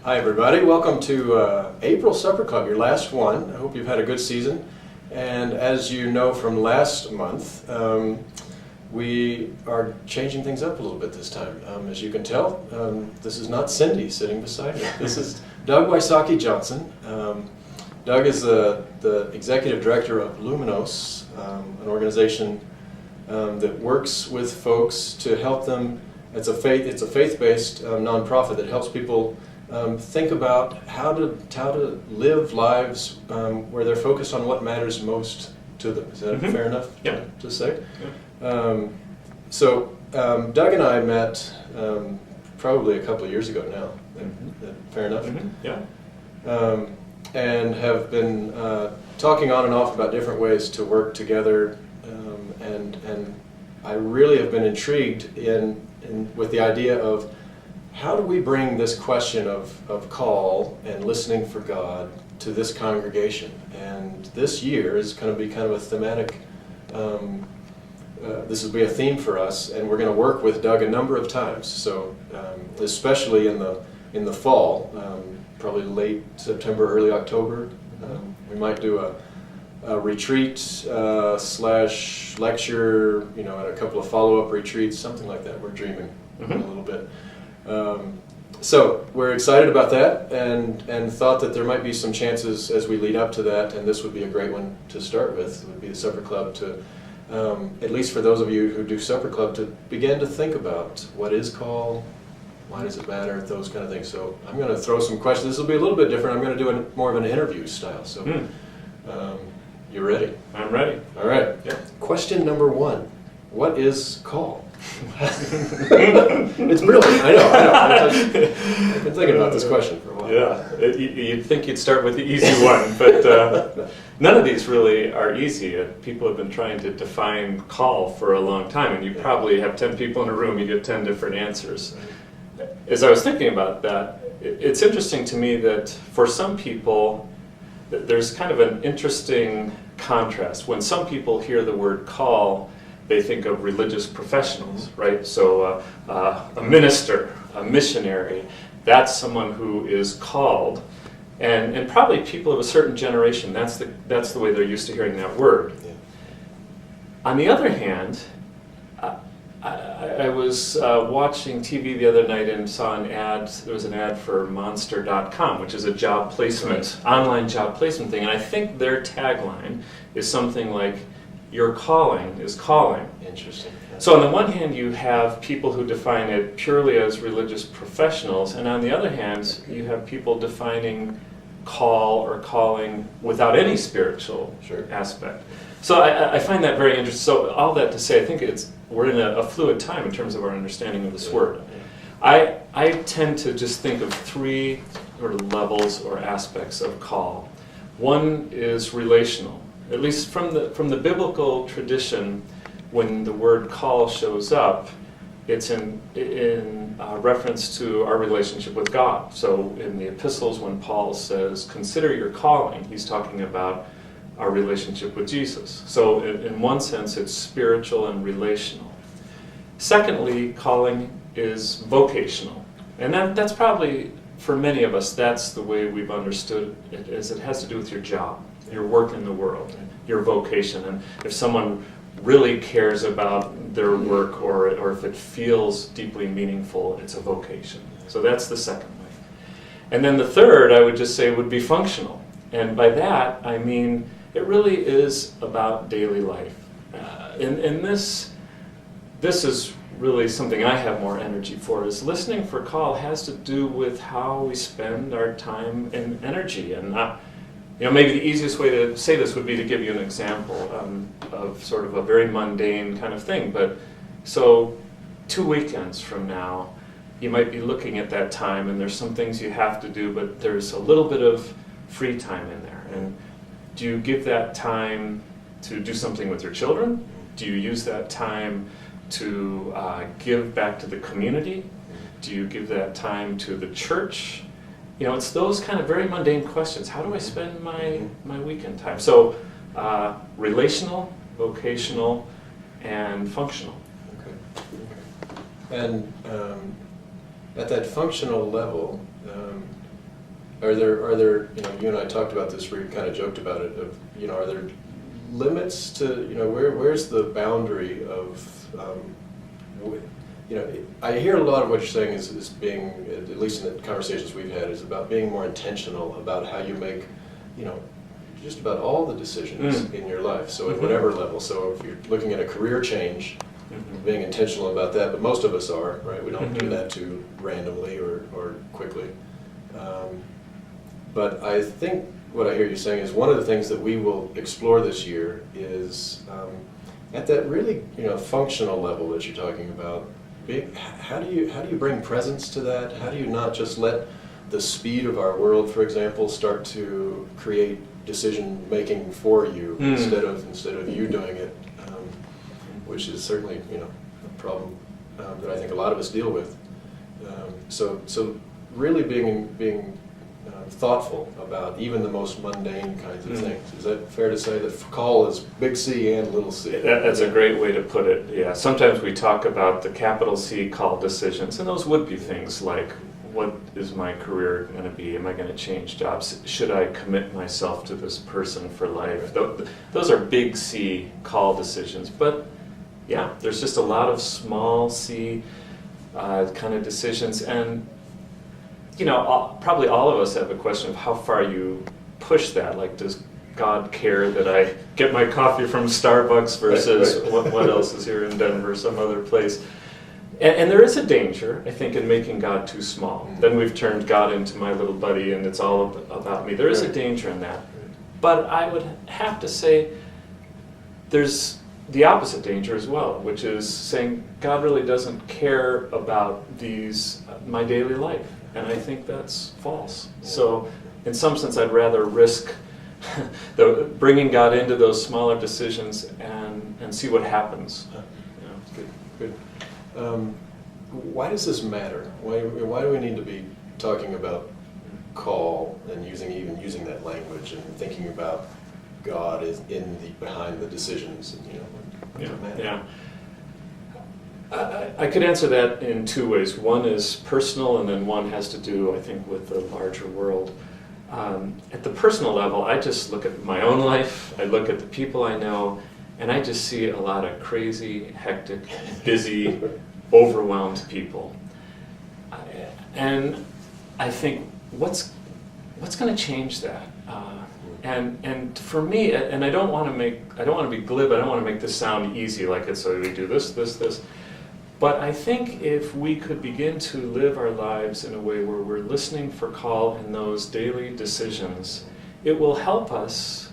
Hi everybody, welcome to April Supper Club, your last one. I hope you've had a good season. And as you know from last month, we are changing things up a little bit this time. As you can tell, this is not Cindy sitting beside me. This is Doug Wysockey-Johnson. Doug is the executive director of Luminos, an organization that works with folks to help them. It's a faith-based nonprofit that helps people think about how to live lives where they're focused on what matters most to them. Is that fair enough to say? Yeah. Doug and I met probably a couple of years ago now. Fair enough? Yeah. And have been talking on and off about different ways to work together, and I really have been intrigued with the idea of how do we bring this question of call and listening for God to this congregation. And this year is going to be kind of a thematic, this will be a theme for us, and we're going to work with Doug a number of times. So especially in the fall, probably late September, early October, we might do a retreat slash lecture, and a couple of follow-up retreats, something like that. We're dreaming a little bit. So we're excited about that, and thought that there might be some chances as we lead up to that, and this would be a great one to start with. It would be the Supper Club to, at least for those of you who do Supper Club, to begin to think about what is call, why does it matter, those kind of things. So I'm going to throw some questions. This will be a little bit different. I'm going to do more of an interview style. So you ready? I'm ready. All right. Yeah. Question number one. What is call? It's brilliant. I know. I've been thinking about this question for a while. Yeah. You'd think you'd start with the easy one, but none of these really are easy. People have been trying to define call for a long time, and you probably have 10 people in a room, you get 10 different answers. As I was thinking about that, it's interesting to me that for some people, there's kind of an interesting contrast. When some people hear the word call, they think of religious professionals, right? So a minister, a missionary, that's someone who is called. And probably people of a certain generation, that's the way they're used to hearing that word. Yeah. On the other hand, I was watching TV the other night and saw an ad. There was an ad for Monster.com, which is a job placement, online job placement thing. And I think their tagline is something like, "Your calling is calling." Interesting. So on the one hand, you have people who define it purely as religious professionals, and on the other hand, you have people defining call or calling without any spiritual aspect. So I find that very interesting. So all that to say, I think we're in a fluid time in terms of our understanding of this word. I tend to just think of three sort of levels or aspects of call. One is relational. At least from the biblical tradition, when the word call shows up, it's in reference to our relationship with God. So in the epistles, when Paul says, "Consider your calling," he's talking about our relationship with Jesus. So in one sense, it's spiritual and relational. Secondly, calling is vocational. And that's probably, for many of us, that's the way we've understood it, is it has to do with your job, your work in the world, your vocation. And if someone really cares about their work, or if it feels deeply meaningful, it's a vocation. So that's the second way. And then the third, I would just say, would be functional. And by that, I mean, it really is about daily life. And this is really something I have more energy for, is listening for call has to do with how we spend our time and energy. And maybe the easiest way to say this would be to give you an example of sort of a very mundane kind of thing. But so 2 weekends from now, you might be looking at that time, and there's some things you have to do, but there's a little bit of free time in there. And do you give that time to do something with your children? Do you use that time to give back to the community? Do you give that time to the church? It's those kind of very mundane questions. How do I spend my weekend time? So relational, vocational, and functional. Okay. And at that functional level, are there you and I talked about this, where you kind of joked about it, of are there limits to where's the boundary of I hear a lot of what you're saying is being, at least in the conversations we've had, is about being more intentional about how you make just about all the decisions in your life, so at whatever level. So if you're looking at a career change, being intentional about that, but most of us are, right? We don't do that too randomly or quickly. But I think what I hear you saying is one of the things that we will explore this year is at that really functional level that you're talking about. How do you bring presence to that? How do you not just let the speed of our world, for example, start to create decision making for you instead of you doing it, which is certainly a problem that I think a lot of us deal with. So really being thoughtful about even the most mundane kinds of things. Is that fair to say that call is big C and little c? That's a great way to put it, yeah. Sometimes we talk about the capital C call decisions, and those would be things like, what is my career going to be? Am I going to change jobs? Should I commit myself to this person for life? Those are big C call decisions. But yeah, there's just a lot of small C kind of decisions. And probably all of us have a question of how far you push that. Like, does God care that I get my coffee from Starbucks versus right. what else is here in Denver, some other place? And there is a danger, I think, in making God too small. Then we've turned God into my little buddy and it's all about me. There is a danger in that. But I would have to say there's the opposite danger as well, which is saying God really doesn't care about my daily life. And I think that's false. So in some sense, I'd rather risk bringing God into those smaller decisions and see what happens. Good. Why does this matter? Why do we need to be talking about call and even using that language and thinking about God is behind the decisions? Yeah. I could answer that in two ways. One is personal, and then one has to do, I think, with the larger world. At the personal level, I just look at my own life, I look at the people I know, and I just see a lot of crazy, hectic, busy, overwhelmed people. And I think, what's going to change that? And for me, and I don't want to be glib, I don't want to make this sound easy, like it's so we do this. But I think if we could begin to live our lives in a way where we're listening for call in those daily decisions, it will help us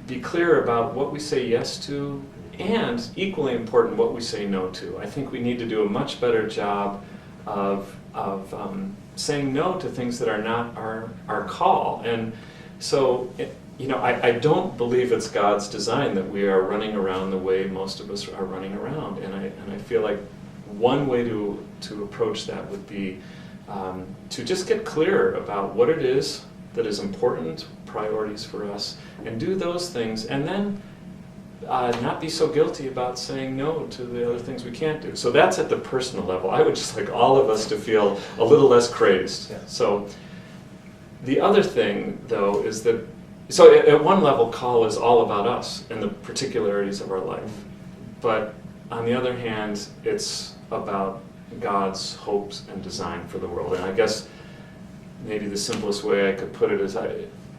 be clear about what we say yes to, and equally important, what we say no to. I think we need to do a much better job of saying no to things that are not our call. And so, I don't believe it's God's design that we are running around the way most of us are running around. And I feel like one way to approach that would be to just get clear about what it is that is important, priorities for us, and do those things, and then not be so guilty about saying no to the other things we can't do. So that's at the personal level. I would just like all of us to feel a little less crazed. Yeah. So the other thing, though, is that so at one level, call is all about us and the particularities of our life. But on the other hand, it's about God's hopes and design for the world. And I guess maybe the simplest way I could put it is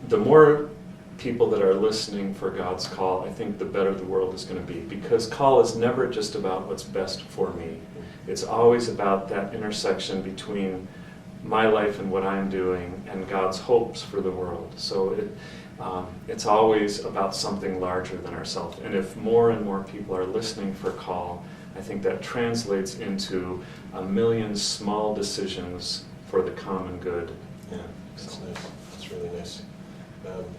the more people that are listening for God's call, I think the better the world is going to be. Because call is never just about what's best for me. It's always about that intersection between my life and what I'm doing and God's hopes for the world. So it's always about something larger than ourselves. And if more and more people are listening for call, I think that translates into a million small decisions for the common good. Yeah, that's nice. That's really nice.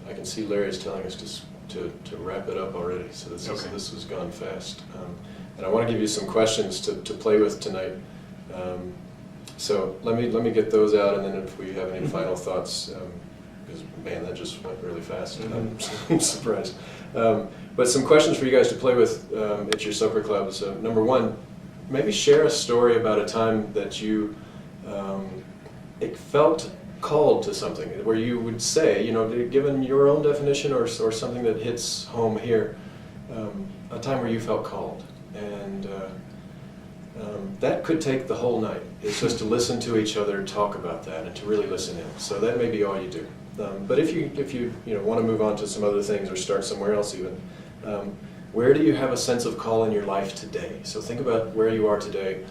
I can see Larry's telling us to wrap it up already, so this has gone fast. And I want to give you some questions to play with tonight. So let me get those out, and then if we have any final thoughts, because man, that just went really fast. I'm surprised. But some questions for you guys to play with at your supper clubs. Number one, maybe share a story about a time that you it felt called to something, where you would say, given your own definition or something that hits home here, a time where you felt called. And that could take the whole night. It's just to listen to each other talk about that and to really listen in. So that may be all you do. But if you want to move on to some other things or start somewhere else even, where do you have a sense of call in your life today? So think about where you are today.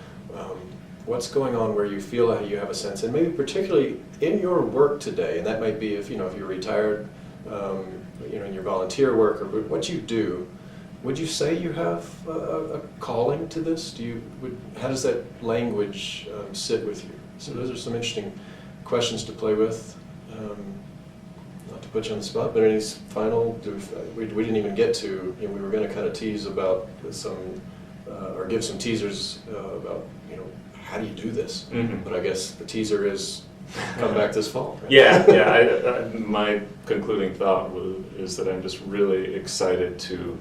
What's going on where you feel that you have a sense, and maybe particularly in your work today, and that might be if you're retired, in your volunteer work or what you do. Would you say you have a calling to this? How does that language sit with you? So those are some interesting questions to play with. Not to put you on the spot, but any final? We didn't even get to. We were going to kind of tease about some, or give some teasers about how do you do this? Mm-hmm. But I guess the teaser is come back this fall. Right? Yeah. My concluding thought is that I'm just really excited to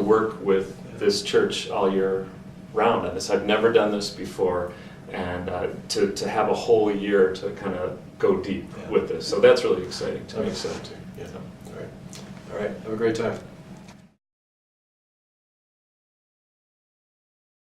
work with this church all year round on this. I've never done this before, and to have a whole year to kind of go deep with this. So that's really exciting to me. I'm excited too. Yeah. All right. Have a great time.